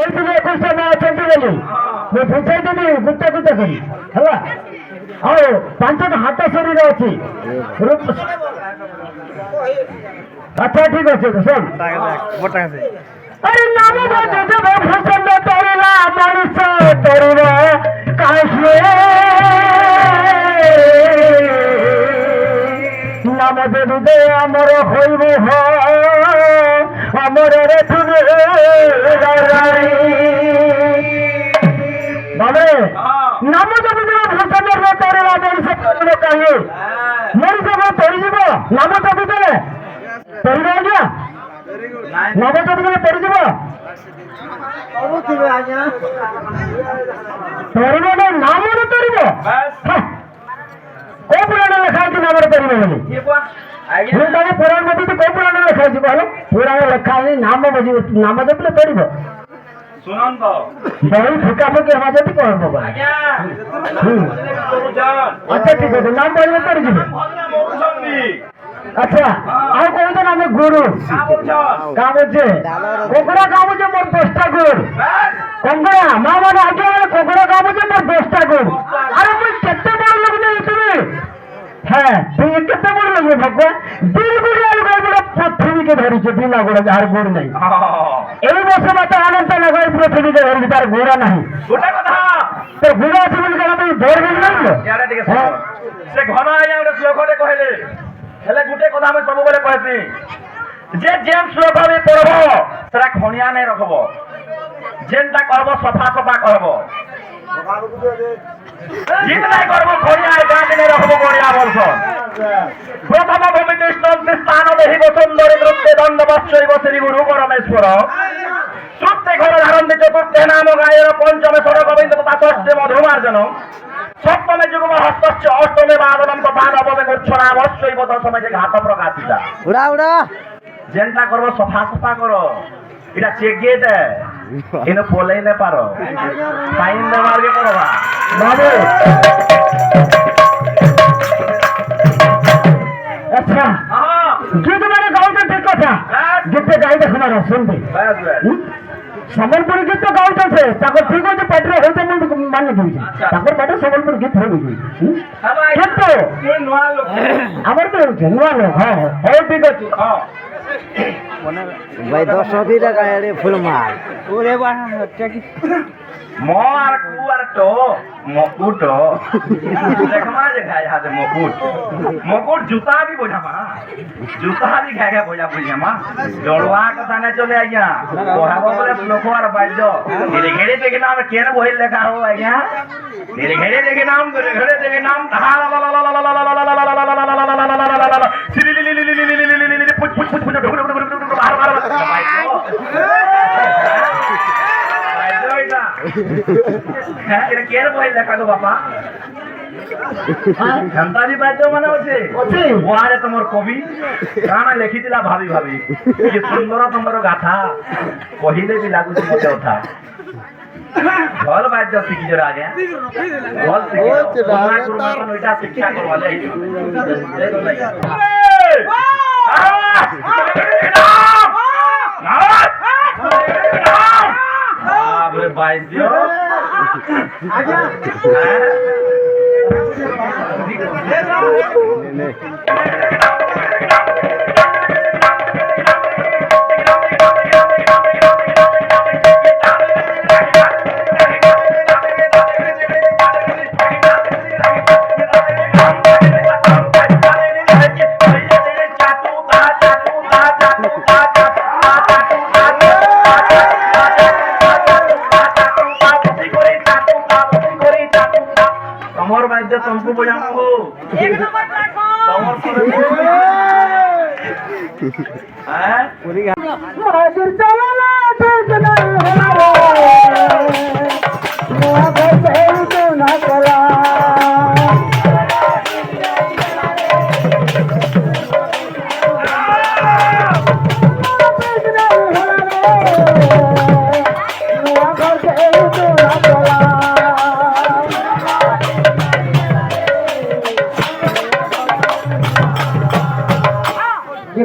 এইদিকে 21টা না ଅଛନ୍ତି ବୋଲି ମୁଁ ବୁଝେଇଦେବି ଗୁଟେ ଗୁଟେ କରି ହେଲା। ଆଉ 5ଟା ହାତ ଶରୀର ଅଛି। ଆଚ୍ଛା ଠିକ ଅଛି ଶୁଣ। ଆରେ ନାମ ଦେବ ଭୂଷଣ ତୋରିଲା ମଣିଷ ତୋରିବ କାହିଁକି নাম দেবীদে আমার হইব আমার রে তুমি বাবা নাম দেবীদে ভূষণের তরিলা মଣିষ তরিব কাহিয়ে মଣିষ তরিଯିব নাম দেবীদে তরিব আজ্ঞା নাম দেবীদে তরিଯିব তরিব না নামରେ ତରିବ କୋଉ ପୁରାଣ ଲେଖା ହେଇଛି ନାମରେ ତରିବ ବୋଲି ମୁଁ ତାହେଲେ ପୁରାଣ ବଦଳୁଛି କୋଉ ପୁରାଣ ଲେଖା ହେଇଛି କହିଲେ ପୁରାଣ ଲେଖା ହେଇନି ନାମ ବଜିବ ନାମ ଦେଲେ ତରିବ ବହି ଫୁକାଫୁକି ହେବା ଯଦି କହିବ ଆଚ୍ଛା ଠିକ ଅଛି ନାମ ବଜିବ ତରିଯିବେ ଆଚ୍ଛା ଆଉ କହୁଛନ୍ ଆମେ ଗୁରୁ କାମୁଛେ କୁକୁଡ଼ା କାମୁଛେ ମୋର 10ଟା ଗୁଡ଼ କଙ୍କଡ଼ା ମା ମାନେ ଆଜ୍ଞା ମାନେ କୁକୁଡ଼ା କାମୁଛେ ମୋର 10ଟା ଗୁଡ଼ ଆରେ ମୁଁ କେତେ ବଡ଼ ଲୋକ ନେଇଥିବି হ্যাঁ তুই কেতে বড় লাগবে ভগবান দিল গুড়ি আলু গাড়ি পৃথিবীকে ধরিছে বিনা গোড়া যার গোড় নাই এই বছর মাত্র আনন্দ লাগাই পৃথিবীকে ধরিছে তার গোড়া নাই তোর গোড়া আছে বলে কেন তুই ধরবি না সে ঘন আজ্ঞা গোটে শ্লোকটে কহিলে হেলে গোটে কথা আমি সবুবেলে কহেছি যে যেন শ্লোক আমি পড়ব সেটা খনিয়া নাই রখব যেনটা করব সফা সফা করব জিতলাই করব খনিয়া গাঁদিনে রখব গড়িয়া বলছন প্রথম ভূমিতে স্থান দেহিব সুন্দরী নৃত্যে দণ্ডবৎসৈব শ্রী গুরু পরমেশ্বর সত্যে ঘর ধারণ চতুর্থে নাম গায়ের পঞ্চমে সর গোবিন্দ তথা ষষ্ঠে মধুমার্জন সপ্তমে যুগম হস্তস্য অষ্টমে বাদনম তথা নবমে গচ্ছনা অবশ্যই দশমে যে ঘাত প্রকাশিতা উড়া উড়া যেনটা করব সফা সফা করো এটা চেক গেটে এনে পলেই না পারো ফাইন দেওয়ার করবা বাবু আচ্ছা গীত মানে গাউটা ঠিক কথা গীতে গাই দেখো না শুনবে সম্বলপুরী গীত গাউছে তাকে ঠিক আছে পাটিরে হইতে ମୁଁ ମାନି ଦଉଛି ତାଙ୍କର ପାଟିରେ ସମ୍ବଲପୁରୀ ଗୀତ ହଉଛି କିନ୍ତୁ ଆମର ତ ହଉଛି ନୂଆ ଲୋକ ହଁ ହଉ ଠିକ ଅଛି भाई 10 भी लगाए फुल माल पूरे মো আর কু আর টো মকুট দেখমা যে খায় হাতে মকুট মকুট জুতা भी बोझामा জুতা भी খায় খায় बोझा बुझामा डोलवा কথা না চলে আজ্ঞা পড়াবো বলে লোক আর বাইজ ধীরে ধীরে দেখে নাম কেন বই লেখা হো আজ্ঞা ধীরে ধীরে দেখে নাম ধারা পুচ পুচ পুচ পুচ বারো বারো হ্যাঁ এটা কেন বই লেখা গো বাবা ঘন্টাজি বাদ্য মানে আছে ওয়ারে তোমার কবি কানা লেখিছিলা ভাবি ভাবি কি সুন্দর তোমার গাথা কহিলে বি লাগুছি মতে কথা ভাল বাদ্য শিখিছ আগে ভাল শিখিছ ওইটা শিক্ষা করবালে বাবরে বাদ্য আগে তোমার বাদ্য তম্পু বজাবো তোমার হ্যাঁ পুরি মাদুর চালা ঠিক নাই হলো নোয়া ঘরে তো না করা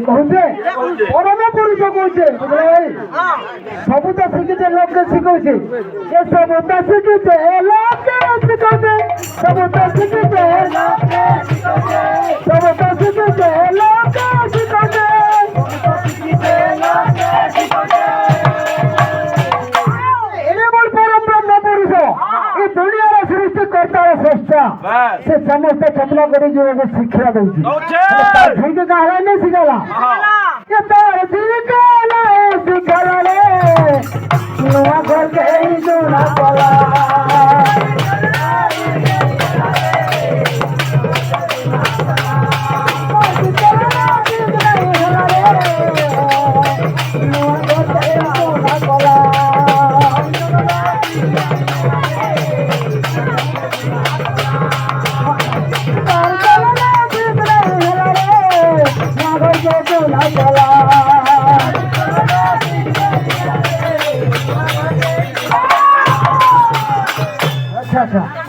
কହୁছে পরম পুরুষ কହୁছে বুঝলে ভাই কইছে যে সমতা শিখিতে লোকে শিখাতে সমতা শিখিতে সমতা শিখিতে লোকে শিখাতে এনে বল পরম ব্রহ্ম পুরুষ এই দুনিয়ার সৃষ্টি কর্তার শ্রেষ্ঠা সে সমস্ত চন্দ্র করে জীবনে শিক্ষা দেଉଛି ঠিক কাহলা নেই শিখালা ये तार दिखला शिखला रे नुआ घर के जुना पला अच्छा अच्छा